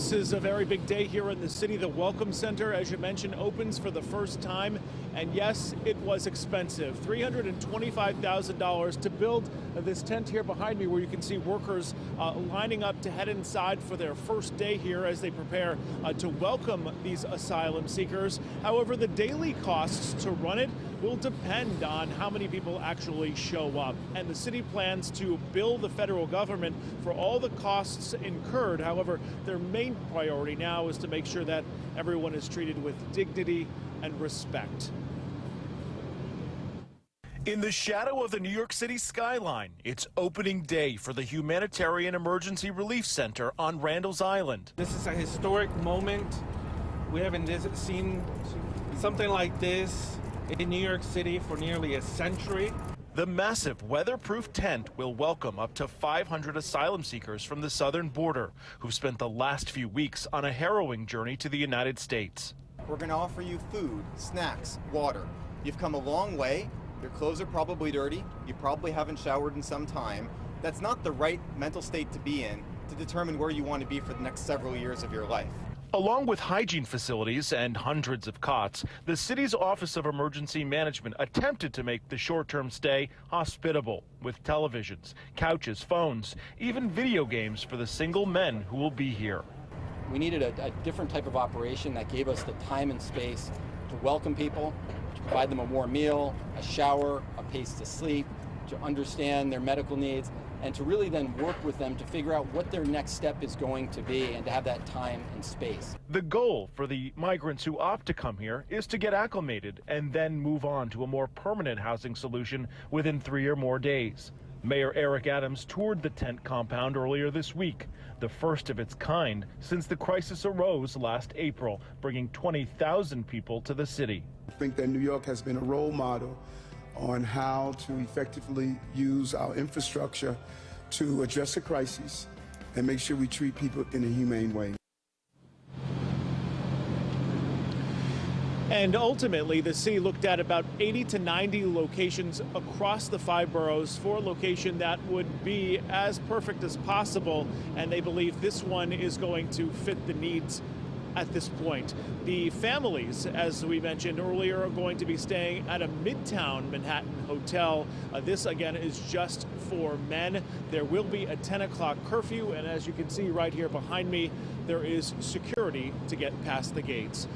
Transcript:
This is a very big day here in the city. The Welcome Center, as you mentioned, opens for the first time. And yes, it was expensive. $325,000 to build this tent here behind me, where you can see workers lining up to head inside for their first day here as they prepare to welcome these asylum seekers. However, the daily costs to run it will depend on how many people actually show up. And the city plans to bill the federal government for all the costs incurred. However, their main priority now is to make sure that everyone is treated with dignity and respect. In the shadow of the New York City skyline, it's opening day for the Humanitarian Emergency Relief Center on Randall's Island. This is a historic moment. We haven't seen something like this in New York City for nearly a century. The massive weatherproof tent will welcome up to 500 asylum seekers from the southern border who've spent the last few weeks on a harrowing journey to the United States. We're going to offer you food, snacks, water. You've come a long way. Your clothes are probably dirty. You probably haven't showered in some time. That's not the right mental state to be in to determine where you want to be for the next several years of your life. Along with hygiene facilities and hundreds of cots, the city's Office of Emergency Management attempted to make the short-term stay hospitable with televisions, couches, phones, even video games for the single men who will be here. We needed a different type of operation that gave us the time and space to welcome people, to provide them a warm meal, a shower, a place to sleep, to understand their medical needs, and to really then work with them to figure out what their next step is going to be and to have that time and space. The goal for the migrants who opt to come here is to get acclimated and then move on to a more permanent housing solution within 3 or more days. Mayor Eric Adams toured the tent compound earlier this week, the first of its kind since the crisis arose last April, bringing 20,000 people to the city. I think that New York has been a role model on how to effectively use our infrastructure to address a crisis and make sure we treat people in a humane way. And ultimately, the city looked at about 80 to 90 locations across the 5 boroughs for a location that would be as perfect as possible. And they believe this one is going to fit the needs at this point. The families, as we mentioned earlier, are going to be staying at a Midtown Manhattan hotel. This, again, is just for men. There will be a 10 o'clock curfew, and as you can see right here behind me, there is security to get past the gates.